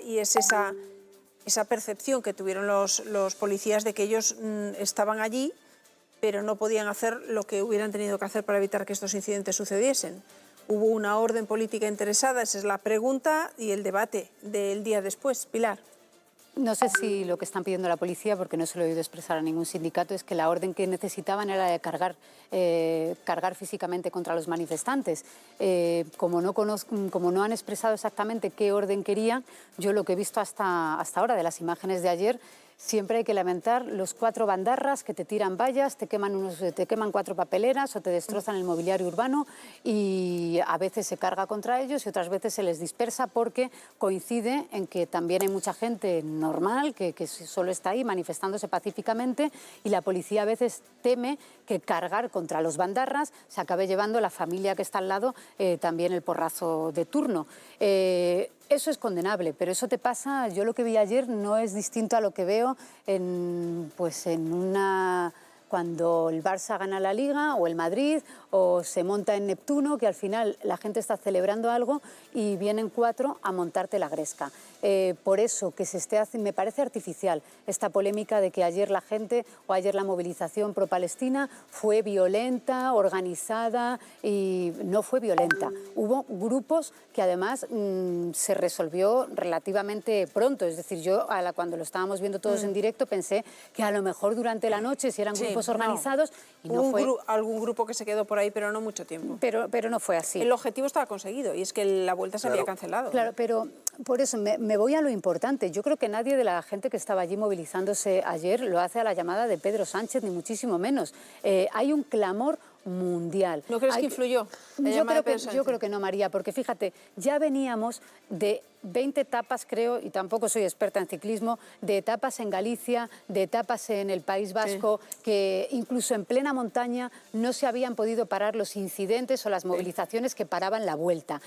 y es esa percepción que tuvieron los policías de que ellos estaban allí, pero no podían hacer lo que hubieran tenido que hacer para evitar que estos incidentes sucediesen. ¿Hubo una orden política interesada? Esa es la pregunta y el debate del día después. Pilar. No sé si lo que están pidiendo la policía, porque no se lo he oído expresar a ningún sindicato, es que la orden que necesitaban era de cargar físicamente contra los manifestantes. Como no han expresado exactamente qué orden querían, yo lo que he visto hasta ahora de las imágenes de ayer, siempre hay que lamentar los 4 bandarras que te tiran vallas, te queman 4 papeleras o te destrozan el mobiliario urbano, y a veces se carga contra ellos y otras veces se les dispersa porque coincide en que también hay mucha gente normal que solo está ahí manifestándose pacíficamente, y la policía a veces teme que cargar contra los bandarras se acabe llevando la familia que está al lado también el porrazo de turno. Eso es condenable, pero eso te pasa, yo lo que vi ayer no es distinto a lo que veo cuando el Barça gana la Liga o el Madrid o se monta en Neptuno, que al final la gente está celebrando algo y vienen 4 a montarte la gresca. Por eso que se esté haciendo, me parece artificial esta polémica de que ayer la gente o ayer la movilización pro-palestina fue violenta, organizada, y no fue violenta. Hubo grupos que además se resolvió relativamente pronto, es decir, yo cuando lo estábamos viendo todos en directo pensé que a lo mejor durante la noche, si eran grupos organizados, y no fue... algún grupo que se quedó por ahí, pero no mucho tiempo. Pero no fue así. El objetivo estaba conseguido y es que la vuelta se había cancelado. Claro, pero por eso me voy a lo importante. Yo creo que nadie de la gente que estaba allí movilizándose ayer lo hace a la llamada de Pedro Sánchez, ni muchísimo menos. Hay un clamor mundial. ¿No crees que influyó? Yo creo que no, María, porque fíjate, ya veníamos de 20 etapas, creo, y tampoco soy experta en ciclismo, de etapas en Galicia, de etapas en el País Vasco, que incluso en plena montaña no se habían podido parar los incidentes o las movilizaciones que paraban la vuelta.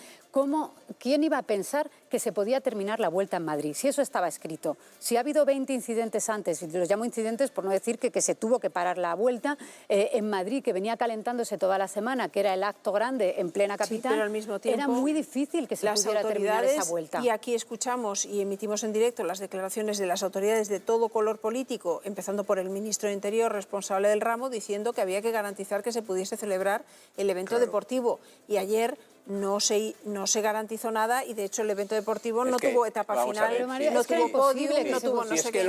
¿Quién iba a pensar que se podía terminar la vuelta en Madrid? Si eso estaba escrito. Si ha habido 20 incidentes antes, y los llamo incidentes por no decir que se tuvo que parar la vuelta, en Madrid, que venía calentándose toda la semana, que era el acto grande en plena capital, pero al mismo tiempo, era muy difícil que se pudiera terminar esa vuelta. Y aquí escuchamos y emitimos en directo las declaraciones de las autoridades de todo color político, empezando por el ministro de Interior, responsable del ramo, diciendo que había que garantizar que se pudiese celebrar el evento deportivo. Y ayer no se garantizó nada, y de hecho el evento deportivo no tuvo etapa final, no tuvo podio, no tuvo no sé qué.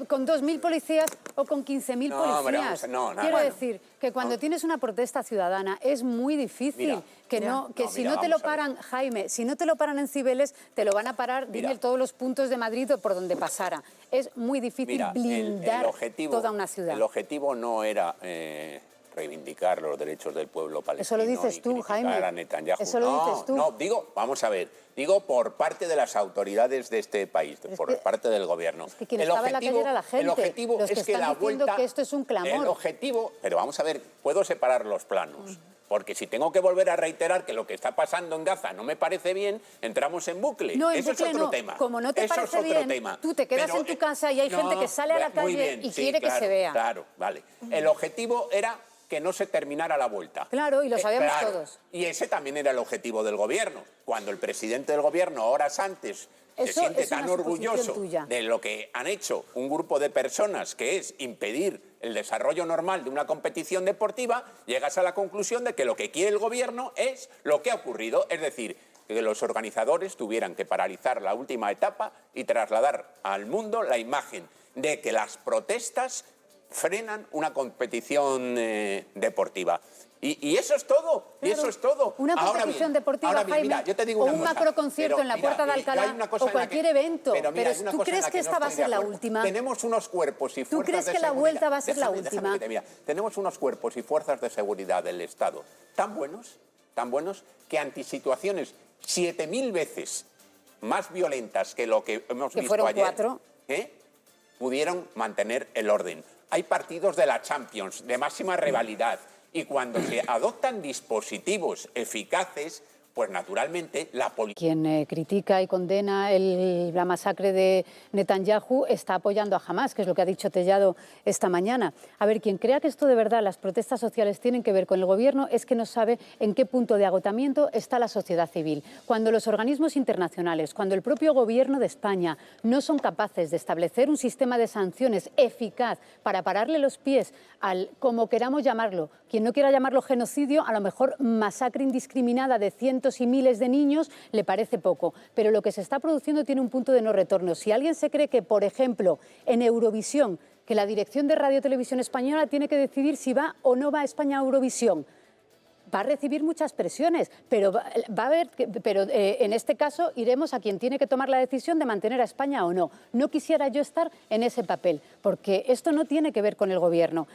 Con 2.000 policías o con 15.000 policías. Quiero decir que cuando tienes una protesta ciudadana es muy difícil si no te lo paran, Jaime, si no te lo paran en Cibeles, te lo van a parar, dime todos los puntos de Madrid o por donde pasara. Es muy difícil blindar toda una ciudad. El objetivo no era reivindicar los derechos del pueblo palestino. Eso lo dices tú, Jaime. A Netanyahu. Eso lo dices tú. No, vamos a ver, digo por parte de las autoridades de este país, por parte del gobierno. Es que quien estaba en la calle era la gente. El objetivo los es que la vuelta... que esto es un clamor. El objetivo, pero vamos a ver, puedo separar los planos. Porque si tengo que volver a reiterar que lo que está pasando en Gaza no me parece bien, entramos en bucle. No, eso es otro tema. Como no te parece bien, tú te quedas en tu casa y hay gente que sale a la calle y quiere que se vea. Claro, vale. El objetivo era que no se terminara la vuelta. Claro, y lo sabemos todos. Y ese también era el objetivo del gobierno. Cuando el presidente del gobierno, horas antes, se siente tan orgulloso de lo que han hecho un grupo de personas, que es impedir el desarrollo normal de una competición deportiva, llegas a la conclusión de que lo que quiere el gobierno es lo que ha ocurrido, es decir, que los organizadores tuvieran que paralizar la última etapa y trasladar al mundo la imagen de que las protestas frenan una competición deportiva. Y eso es todo, claro, y eso es todo. Una competición deportiva, Jaime, mira, yo te digo una o un macroconcierto en la Puerta de Alcalá, o cualquier evento. Pero ¿tú crees que esta va a ser la última? Tenemos unos cuerpos y fuerzas de seguridad. ¿Tú crees que la vuelta va a ser la última? Mira, tenemos unos cuerpos y fuerzas de seguridad del Estado tan buenos, que ante situaciones 7.000 veces más violentas que lo que hemos visto ayer, 4, pudieron mantener el orden. Hay partidos de la Champions de máxima rivalidad, y cuando se adoptan dispositivos eficaces, pues naturalmente la policía... Quien critica y condena la masacre de Netanyahu está apoyando a Hamás, que es lo que ha dicho Tellado esta mañana. A ver, quien crea que esto de verdad, las protestas sociales tienen que ver con el gobierno, es que no sabe en qué punto de agotamiento está la sociedad civil. Cuando los organismos internacionales, cuando el propio gobierno de España no son capaces de establecer un sistema de sanciones eficaz para pararle los pies al, como queramos llamarlo, quien no quiera llamarlo genocidio, a lo mejor masacre indiscriminada de cientos y miles de niños, le parece poco. Pero lo que se está produciendo tiene un punto de no retorno. Si alguien se cree que, por ejemplo, en Eurovisión, que la dirección de Radio Televisión Española tiene que decidir si va o no va a España a Eurovisión, va a recibir muchas presiones, pero en este caso iremos a quien tiene que tomar la decisión de mantener a España o no. No quisiera yo estar en ese papel, porque esto no tiene que ver con el gobierno.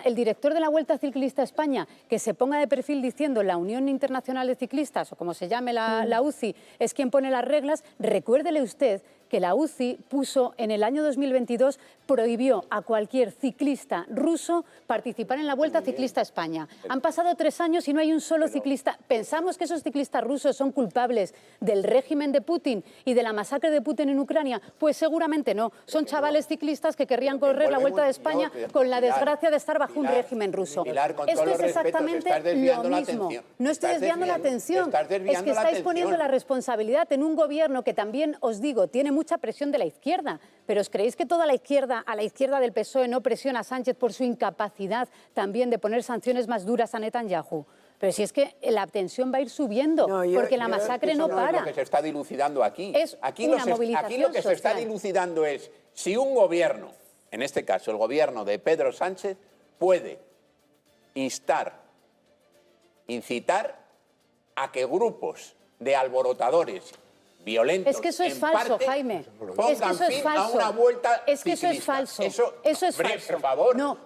El director de la Vuelta Ciclista a España, que se ponga de perfil diciendo la Unión Internacional de Ciclistas, o como se llame la UCI, es quien pone las reglas, recuérdele usted que la UCI puso en el año 2022, prohibió a cualquier ciclista ruso participar en la Vuelta Ciclista a España. Han pasado 3 años y no hay un solo ciclista. ¿Pensamos que esos ciclistas rusos son culpables del régimen de Putin y de la masacre de Putin en Ucrania? Pues seguramente no. Son chavales ciclistas que querrían correr la Vuelta de España con la desgracia de estar bajo un régimen ruso. Esto es exactamente lo mismo. No estoy desviando la atención. Es que estáis poniendo la responsabilidad en un gobierno que también, os digo, tiene mucha presión de la izquierda. ¿Pero os creéis que toda la izquierda, a la izquierda del PSOE, no presiona a Sánchez por su incapacidad también de poner sanciones más duras a Netanyahu? Pero si es que la tensión va a ir subiendo, porque la masacre no para. Es lo que se está dilucidando aquí. Aquí lo que se está dilucidando es si un gobierno, en este caso el gobierno de Pedro Sánchez, puede incitar a que grupos de alborotadores violentos. Es que eso es falso, Jaime. Es que eso es falso. A una vuelta es que eso es falso. Eso es falso. Por favor. No,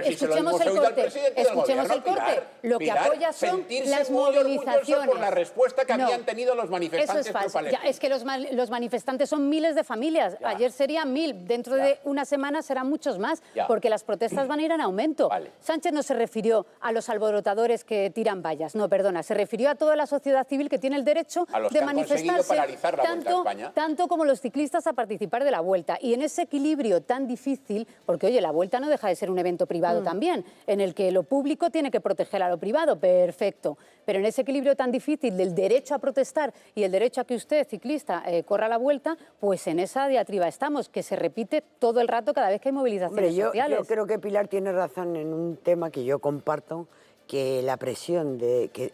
escuchemos el corte. Escuchemos el corte. Lo que apoya son las movilizaciones. Por la respuesta que habían tenido los manifestantes. Eso es falso. Es que los manifestantes son miles de familias. Ayer serían 1000. Dentro de una semana serán muchos más, porque las protestas van a ir en aumento. Sánchez no se refirió a los alborotadores que tiran vallas. No, perdona. Se refirió a toda la sociedad civil que tiene el derecho de manifestarse. Tanto como los ciclistas a participar de la Vuelta. Y en ese equilibrio tan difícil, porque oye, la Vuelta no deja de ser un evento privado también, en el que lo público tiene que proteger a lo privado, perfecto. Pero en ese equilibrio tan difícil del derecho a protestar y el derecho a que usted, ciclista, corra la Vuelta, pues en esa diatriba estamos, que se repite todo el rato cada vez que hay movilizaciones sociales. Yo creo que Pilar tiene razón en un tema que yo comparto, que la presión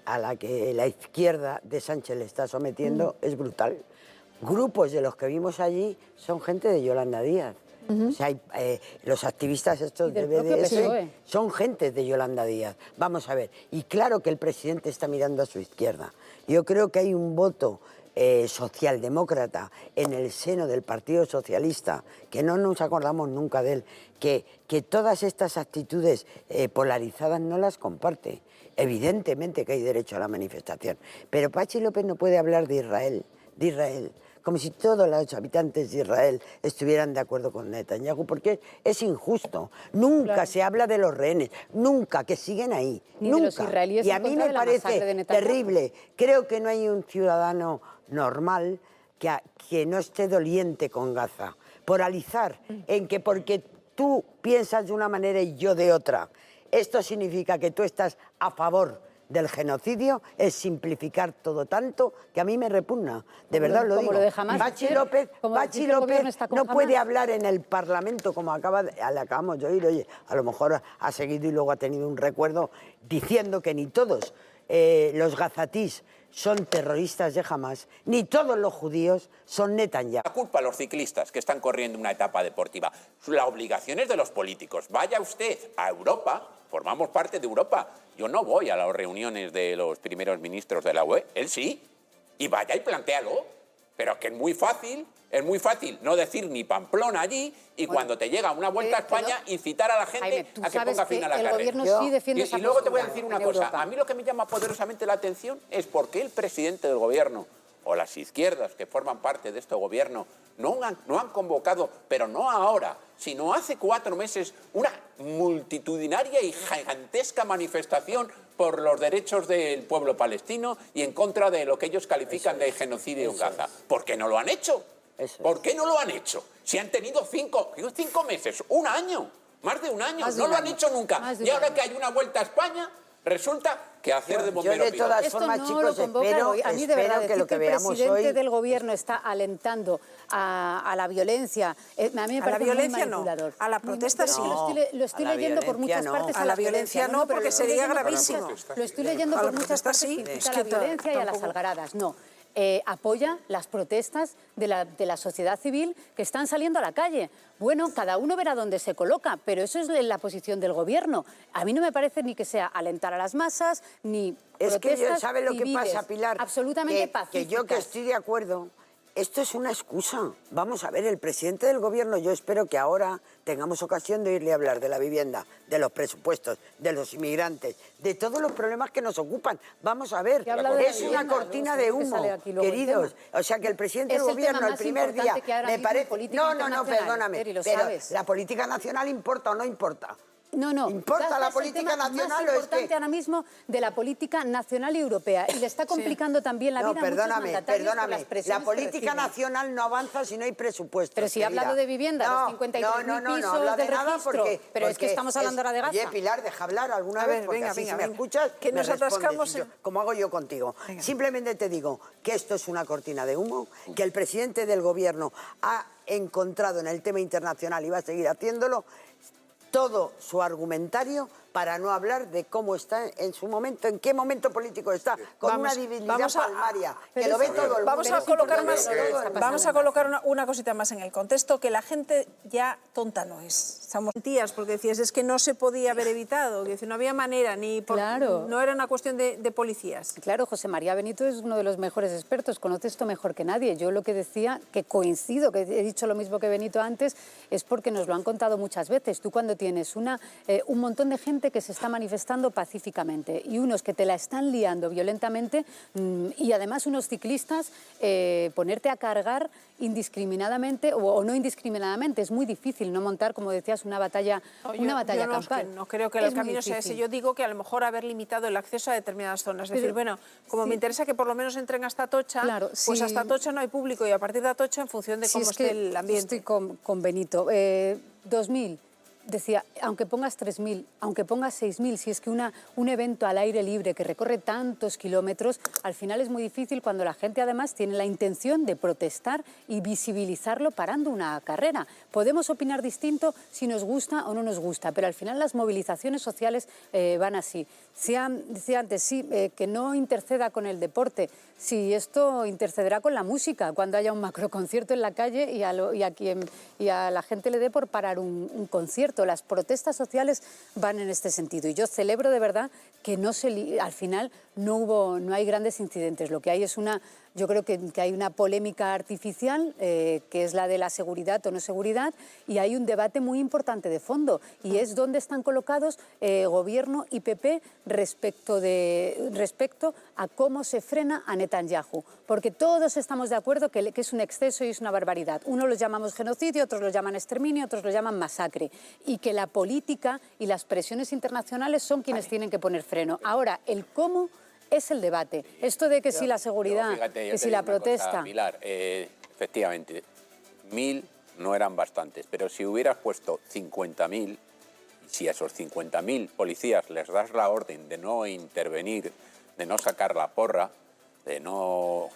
a la que la izquierda de Sánchez le está sometiendo es brutal. Grupos de los que vimos allí son gente de Yolanda Díaz. O sea, los activistas estos de BDS son gente de Yolanda Díaz. Vamos a ver, y claro que el presidente está mirando a su izquierda. Yo creo que hay un voto socialdemócrata en el seno del Partido Socialista, que no nos acordamos nunca de él, que todas estas actitudes polarizadas no las comparte. Evidentemente que hay derecho a la manifestación, pero Patxi López no puede hablar de Israel, como si todos los habitantes de Israel estuvieran de acuerdo con Netanyahu, porque es injusto. Nunca se habla de los rehenes, nunca, que siguen ahí, nunca. Y a mí me parece terrible. Creo que no hay un ciudadano normal que no esté doliente con Gaza. Poralizar en que porque tú piensas de una manera y yo de otra, esto significa que tú estás a favor del genocidio, es simplificar todo tanto que a mí me repugna. De verdad lo digo. Patxi López no puede hablar en el Parlamento como le acabamos de oír. Oye, a lo mejor ha seguido y luego ha tenido un recuerdo diciendo que ni todos los gazatís son terroristas de Hamás, ni todos los judíos son Netanyahu. La culpa a los ciclistas que están corriendo una etapa deportiva. La obligación es de los políticos. Vaya usted a Europa, formamos parte de Europa. Yo no voy a las reuniones de los primeros ministros de la UE, él sí. Y vaya y plantéalo. Pero que es muy fácil no decir ni Pamplona allí y cuando te llega una Vuelta a España incitar a la gente Jaime, a que ponga fin a la carrera. Y luego te voy a decir una cosa. A mí lo que me llama poderosamente la atención es por qué el presidente del gobierno o las izquierdas que forman parte de este gobierno no han convocado, pero no ahora, sino hace 4 meses, una multitudinaria y gigantesca manifestación por los derechos del pueblo palestino y en contra de lo que ellos califican de genocidio en Gaza. ¿Por qué no lo han hecho? ¿Por qué no lo han hecho? Si han tenido 5 meses, un año, más de un año, no lo han hecho nunca. Y ahora que hay una vuelta a España, resulta que hacer de bombero. Yo de todas formas, chicos, espero que lo que veamos hoy... El presidente del gobierno está alentando a la violencia. A mí me parece muy manipulador. A la protesta sí. Lo estoy leyendo por muchas partes. A la violencia no, porque sería gravísimo. Lo estoy leyendo por muchas partes que incita a la violencia y a las algaradas. No. Apoya las protestas de la sociedad civil que están saliendo a la calle. Bueno, cada uno verá dónde se coloca, pero eso es la posición del gobierno. A mí no me parece ni que sea alentar a las masas, ni es protestas que ¿sabe lo que civiles, pasa, Pilar? absolutamente pacíficas. Que yo que estoy de acuerdo, esto es una excusa. Vamos a ver, el presidente del gobierno, yo espero que ahora tengamos ocasión de oírle hablar de la vivienda, de los presupuestos, de los inmigrantes, de todos los problemas que nos ocupan. Vamos a ver, es una cortina de humo, queridos. O sea, que el presidente del gobierno el primer día me parece... No, perdóname, pero la política nacional importa o no importa. No. ¿Importa la política nacional más importante ahora mismo de la política nacional y europea. Y le está complicando también la vida a muchos mandatarios por las presiones la política nacional no avanza si no hay presupuestos. Pero si ha hablado de vivienda, los 53.000 pisos del registro. Pero es que estamos hablando ahora de Gaza. Oye, Pilar, deja hablar alguna vez, porque así si me escuchas, que nos atascamos como hago yo contigo. Simplemente te digo que esto es una cortina de humo, que el presidente del gobierno ha encontrado en el tema internacional y va a seguir haciéndolo todo su argumentario para no hablar de cómo está en su momento, en qué momento político está, con una debilidad palmaria, que lo ve todo el mundo. Vamos a colocar una cosita más en el contexto, que la gente ya tonta no es. Estamos tías, porque decías, es que no se podía haber evitado, que no había manera, no era una cuestión de policías. Claro, José María Benito es uno de los mejores expertos, conoce esto mejor que nadie. Yo lo que decía, que coincido, que he dicho lo mismo que Benito antes, es porque nos lo han contado muchas veces. Tú cuando tienes un montón de gente que se está manifestando pacíficamente y unos que te la están liando violentamente y además unos ciclistas, ponerte a cargar indiscriminadamente o no indiscriminadamente, es muy difícil no montar, como decías, una batalla campal. No creo que el camino sea ese. Yo digo que a lo mejor haber limitado el acceso a determinadas zonas. Es decir, bueno, como me interesa que por lo menos entren hasta Atocha, pues hasta Atocha no hay público y a partir de Atocha, en función de cómo esté el ambiente. Estoy con Benito. 2.000. Decía, aunque pongas 3.000, aunque pongas 6.000, si es que un evento al aire libre que recorre tantos kilómetros, al final es muy difícil cuando la gente además tiene la intención de protestar y visibilizarlo parando una carrera. Podemos opinar distinto si nos gusta o no nos gusta, pero al final las movilizaciones sociales van así. Decía antes, que no interceda con el deporte. Sí, esto intercederá con la música, cuando haya un macroconcierto en la calle y a la gente le dé por parar un concierto. Las protestas sociales van en este sentido y yo celebro de verdad que al final no hay grandes incidentes. Lo que hay es yo creo que hay una polémica artificial, que es la de la seguridad o no seguridad, y hay un debate muy importante de fondo, y es dónde están colocados Gobierno y PP respecto a cómo se frena a Netanyahu. Porque todos estamos de acuerdo que es un exceso y es una barbaridad. Unos lo llamamos genocidio, otros lo llaman exterminio, otros lo llaman masacre. Y que la política y las presiones internacionales son quienes tienen que poner freno. Ahora, el cómo es el debate. Esto de que si la seguridad, que si la protesta... Pilar, efectivamente, 1.000 no eran bastantes, pero si hubieras puesto 50.000, si a esos 50.000 policías les das la orden de no intervenir, de no sacar la porra, de no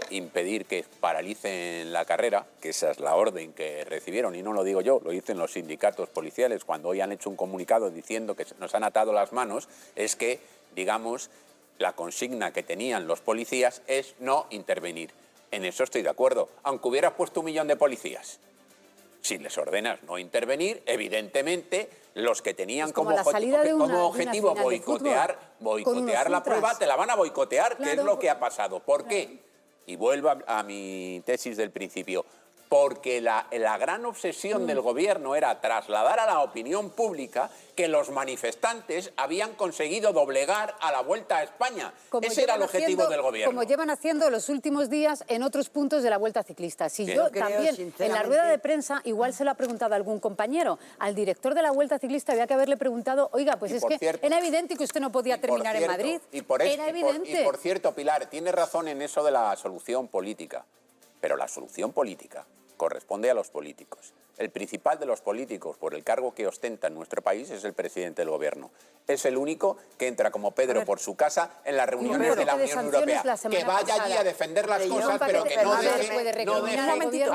impedir que paralicen la carrera, que esa es la orden que recibieron, y no lo digo yo, lo dicen los sindicatos policiales cuando hoy han hecho un comunicado diciendo que nos han atado las manos, es que, digamos, la consigna que tenían los policías es no intervenir. En eso estoy de acuerdo, aunque hubieras puesto 1 millón de policías. Si les ordenas no intervenir, evidentemente los que tenían como objetivo boicotear la prueba, te la van a boicotear, claro, que es lo que ha pasado. ¿Por qué? Y vuelvo a mi tesis del principio. porque la gran obsesión del gobierno era trasladar a la opinión pública que los manifestantes habían conseguido doblegar a la Vuelta a España. Ese era el objetivo del gobierno. Como llevan haciendo los últimos días en otros puntos de la Vuelta Ciclista. Si yo también, en la rueda de prensa, igual se lo ha preguntado a algún compañero, al director de la Vuelta Ciclista había que haberle preguntado, oiga, pues es que era evidente que usted no podía terminar en Madrid. Era evidente. Y por cierto, Pilar, tiene razón en eso de la solución política, pero la solución política corresponde a los políticos. El principal de los políticos, por el cargo que ostenta en nuestro país, es el presidente del gobierno. Es el único que entra como Pedro por su casa en las reuniones de la Unión Europea. Que vaya allí a defender las cosas, pero que no deje... Un momentito,